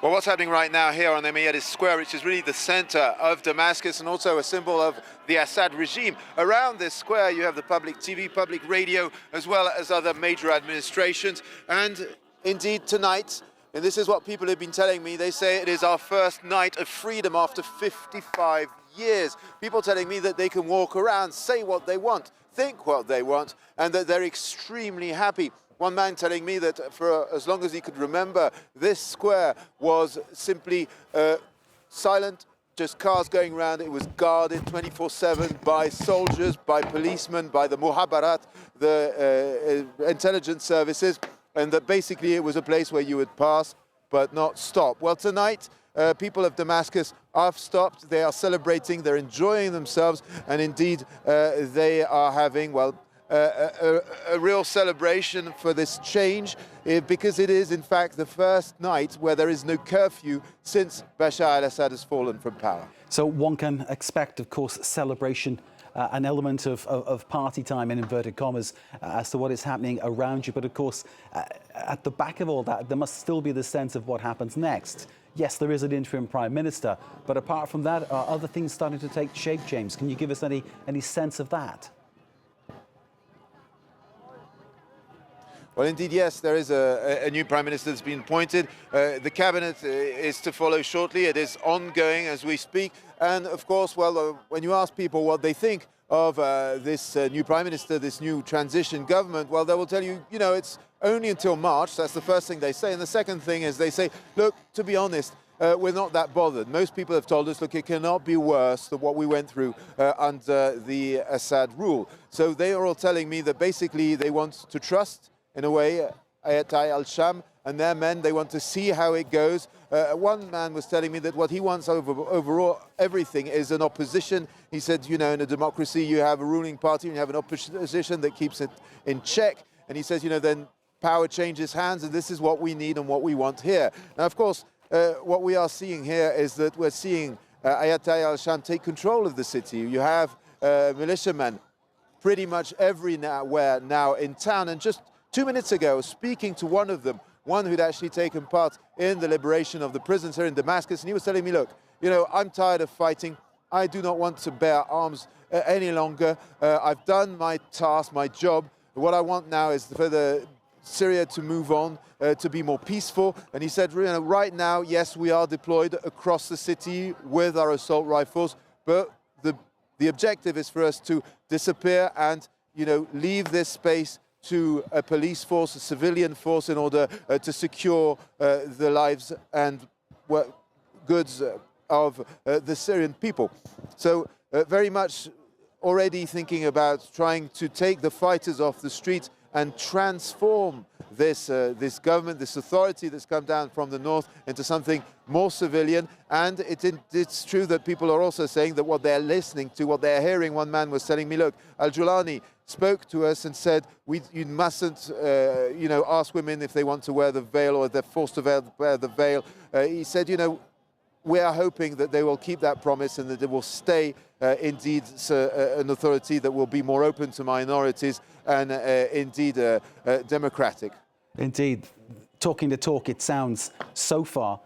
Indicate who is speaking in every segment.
Speaker 1: Well, what's happening right now here on the Umayyad Square, which is really the center of Damascus and also a symbol of the Assad regime. Around this square, you have the public TV, public radio, as well as other major administrations. And indeed, tonight, and this is what people have been telling me, they say it is our first night of freedom after 55 years. People telling me that they can walk around, say what they want, think what they want, and that they're extremely happy. One man telling me that for as long as he could remember, this square was simply silent, just cars going around. It was guarded 24/7 by soldiers, by policemen, by the muhabarat, the intelligence services, and that basically it was a place where you would pass but not stop. Well, tonight, people of Damascus have stopped. They are celebrating, they're enjoying themselves, and indeed they are having, well, a real celebration for this change, because it is in fact the first night where there is no curfew since Bashar al-Assad has fallen from power.
Speaker 2: So one can expect, of course, celebration, an element of party time in inverted commas as to what is happening around you. But of course, at the back of all that, there must still be the sense of what happens next. Yes, there is an interim prime minister, but apart from that, are other things starting to take shape, James? Can you give us any sense of that?
Speaker 1: Well, indeed, yes, there is a new Prime Minister that's been appointed. The cabinet is to follow shortly. It is ongoing as we speak. And of course, well, when you ask people what they think of this new Prime Minister, this new transition government, well, they will tell you, you know, it's only until March. That's the first thing they say. And the second thing is they say, look, to be honest, we're not that bothered. Most people have told us, look, it cannot be worse than what we went through under the Assad rule. So they are all telling me that basically they want to trust, in a way, Ayatollah al-Sham and their men. They want to see how it goes. One man was telling me that what he wants overall everything is an opposition. He said, you know, in a democracy you have a ruling party and you have an opposition that keeps it in check. And he says, you know, then power changes hands, and this is what we need and what we want here. Now, of course, what we are seeing here is that we're seeing Ayatollah al-Sham take control of the city. You have militiamen pretty much everywhere now in town. And just 2 minutes ago, speaking to one of them, one who'd actually taken part in the liberation of the prisons here in Damascus, and he was telling me, look, you know, I'm tired of fighting. I do not want to bear arms any longer. I've done my task, my job. What I want now is for Syria to move on, to be more peaceful. And he said, you know, right now, yes, we are deployed across the city with our assault rifles, but the objective is for us to disappear and, you know, leave this space to a police force, a civilian force, in order to secure the lives and goods of the Syrian people. So very much already thinking about trying to take the fighters off the street and transform this government, this authority that's come down from the north, into something more civilian. And it's true that people are also saying that what they're listening to, what they're hearing, one man was telling me, look, Al-Julani spoke to us and said, you mustn't, you know, ask women if they want to wear the veil or if they're forced to wear the veil. He said, you know, we are hoping that they will keep that promise and that it will stay indeed an authority that will be more open to minorities and indeed democratic.
Speaker 2: Indeed. Talking the talk, it sounds so far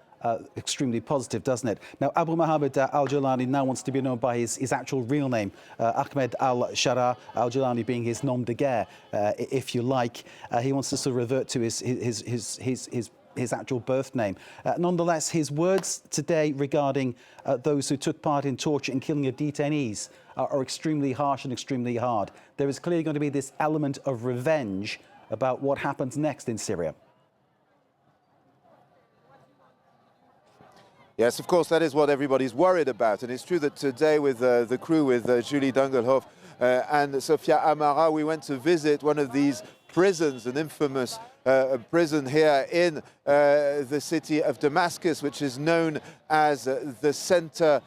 Speaker 2: extremely positive, doesn't it? Now, Abu Mohammed al-Julani now wants to be known by his actual real name, Ahmed al-Shara, al-Julani being his nom de guerre, if you like. He wants to sort of revert to his actual birth name. Nonetheless, his words today regarding those who took part in torture and killing of detainees are extremely harsh and extremely hard. There is clearly going to be this element of revenge about what happens next in Syria.
Speaker 1: Yes, of course, that is what everybody's worried about. And it's true that today with the crew, with Julie Dungelhoff and Sofia Amara, we went to visit one of these prisons, an infamous prison here in the city of Damascus, which is known as the Center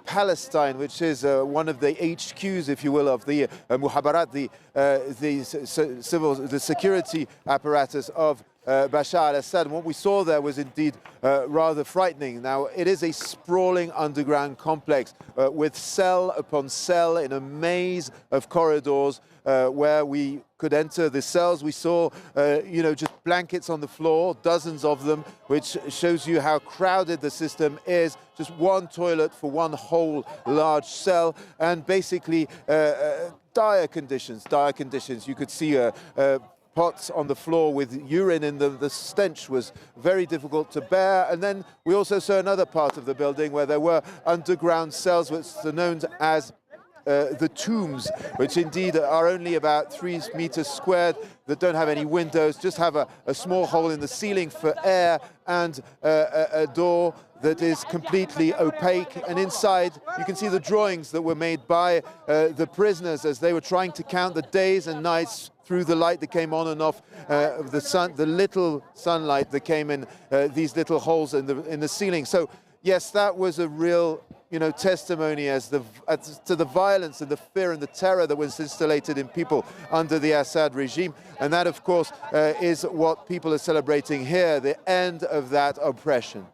Speaker 1: Palestine, which is one of the HQs, if you will, of the muhabarat, the security apparatus of Bashar al-Assad. And what we saw there was indeed rather frightening. Now, it is a sprawling underground complex with cell upon cell in a maze of corridors where we could enter the cells. We saw, just blankets on the floor, dozens of them, which shows you how crowded the system is. Just one toilet for one whole large cell, and basically dire conditions. You could see pots on the floor with urine in them. The stench was very difficult to bear. And then we also saw another part of the building where there were underground cells, which are known as the tombs, which indeed are only about 3 meters squared, that don't have any windows, just have a small hole in the ceiling for air, and a door that is completely opaque. And inside you can see the drawings that were made by the prisoners as they were trying to count the days and nights through the light that came on and off the sun, the little sunlight that came in these little holes in the ceiling. So yes, that was a real testimony as to the violence and the fear and the terror that was instillated in people under the Assad regime. And that, of course, is what people are celebrating here, the end of that oppression.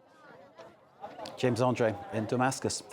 Speaker 2: James Andre in Damascus.